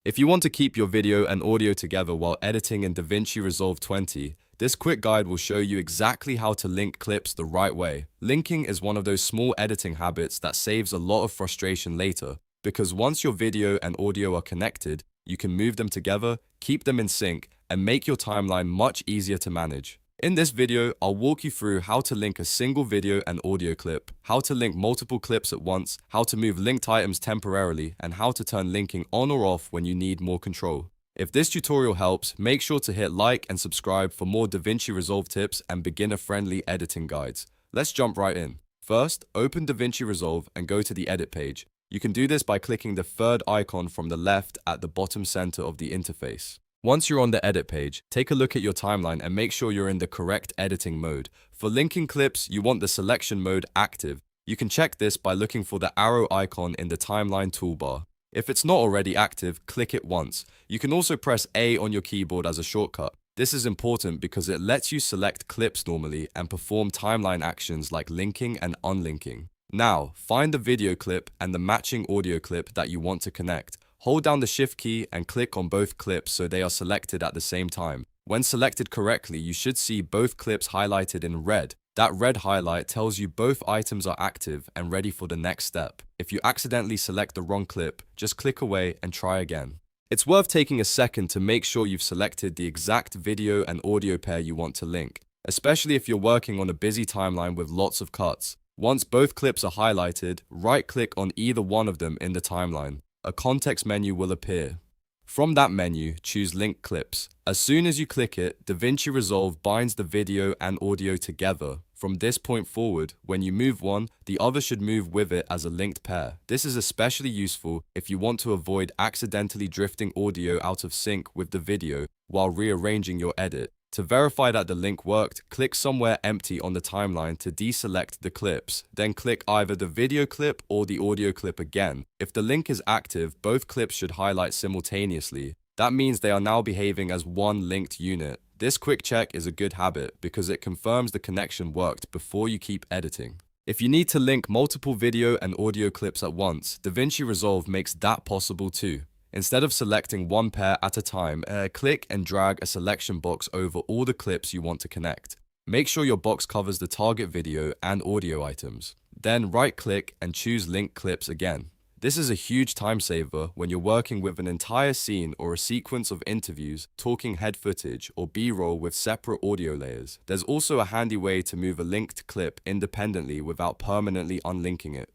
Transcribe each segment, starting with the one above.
If you want to keep your video and audio together while editing in DaVinci Resolve 20, this quick guide will show you exactly how to link clips the right way. Linking is one of those small editing habits that saves a lot of frustration later, because once your video and audio are connected, you can move them together, keep them in sync, and make your timeline much easier to manage. In this video, I'll walk you through how to link a single video and audio clip, how to link multiple clips at once, how to move linked items temporarily, and how to turn linking on or off when you need more control. If this tutorial helps, make sure to hit like and subscribe for more DaVinci Resolve tips and beginner-friendly editing guides. Let's jump right in. First, open DaVinci Resolve and go to the edit page. You can do this by clicking the third icon from the left at the bottom center of the interface. Once you're on the edit page, take a look at your timeline and make sure you're in the correct editing mode. For linking clips, you want the selection mode active. You can check this by looking for the arrow icon in the timeline toolbar. If it's not already active, click it once. You can also press A on your keyboard as a shortcut. This is important because it lets you select clips normally and perform timeline actions like linking and unlinking. Now, find the video clip and the matching audio clip that you want to connect. Hold down the Shift key and click on both clips so they are selected at the same time. When selected correctly, you should see both clips highlighted in red. That red highlight tells you both items are active and ready for the next step. If you accidentally select the wrong clip, just click away and try again. It's worth taking a second to make sure you've selected the exact video and audio pair you want to link, especially if you're working on a busy timeline with lots of cuts. Once both clips are highlighted, right-click on either one of them in the timeline. A context menu will appear. From that menu, choose Link Clips. As soon as you click it, DaVinci Resolve binds the video and audio together. From this point forward, when you move one, the other should move with it as a linked pair. This is especially useful if you want to avoid accidentally drifting audio out of sync with the video while rearranging your edit. To verify that the link worked, click somewhere empty on the timeline to deselect the clips. Then click either the video clip or the audio clip again. If the link is active, both clips should highlight simultaneously. That means they are now behaving as one linked unit. This quick check is a good habit because it confirms the connection worked before you keep editing. If you need to link multiple video and audio clips at once, DaVinci Resolve makes that possible too. Instead of selecting one pair at a time, click and drag a selection box over all the clips you want to connect. Make sure your box covers the target video and audio items. Then right-click and choose Link Clips again. This is a huge time saver when you're working with an entire scene or a sequence of interviews, talking head footage, or B-roll with separate audio layers. There's also a handy way to move a linked clip independently without permanently unlinking it.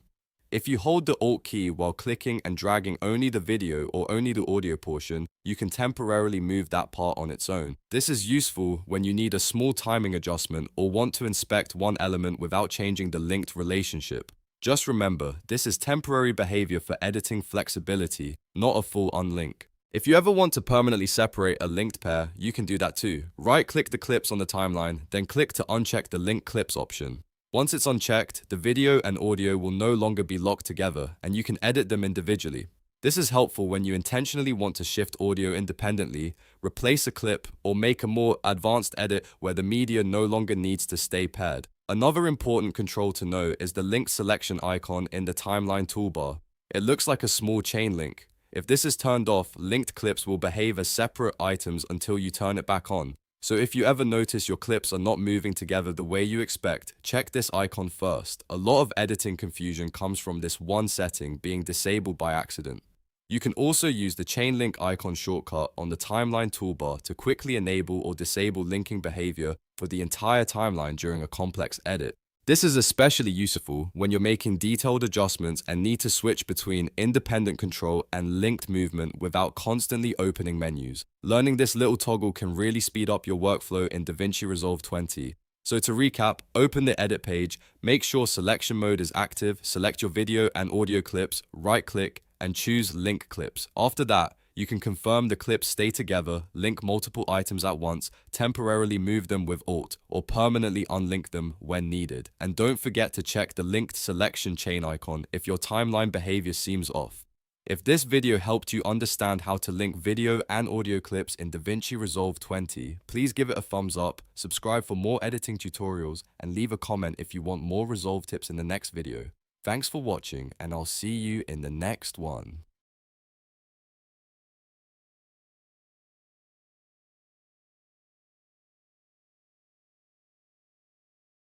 If you hold the Alt key while clicking and dragging only the video or only the audio portion, you can temporarily move that part on its own. This is useful when you need a small timing adjustment or want to inspect one element without changing the linked relationship. Just remember, this is temporary behavior for editing flexibility, not a full unlink. If you ever want to permanently separate a linked pair, you can do that too. Right-click the clips on the timeline, then click to uncheck the Link Clips option. Once it's unchecked, the video and audio will no longer be locked together, and you can edit them individually. This is helpful when you intentionally want to shift audio independently, replace a clip, or make a more advanced edit where the media no longer needs to stay paired. Another important control to know is the link selection icon in the timeline toolbar. It looks like a small chain link. If this is turned off, linked clips will behave as separate items until you turn it back on. So if you ever notice your clips are not moving together the way you expect, check this icon first. A lot of editing confusion comes from this one setting being disabled by accident. You can also use the chain link icon shortcut on the timeline toolbar to quickly enable or disable linking behavior for the entire timeline during a complex edit. This is especially useful when you're making detailed adjustments and need to switch between independent control and linked movement without constantly opening menus. Learning this little toggle can really speed up your workflow in DaVinci Resolve 20. So to recap, open the edit page, make sure selection mode is active, select your video and audio clips, right-click, and choose Link Clips. After that, you can confirm the clips stay together, link multiple items at once, temporarily move them with Alt, or permanently unlink them when needed. And don't forget to check the linked selection chain icon if your timeline behavior seems off. If this video helped you understand how to link video and audio clips in DaVinci Resolve 20, please give it a thumbs up, subscribe for more editing tutorials, and leave a comment if you want more Resolve tips in the next video. Thanks for watching, and I'll see you in the next one.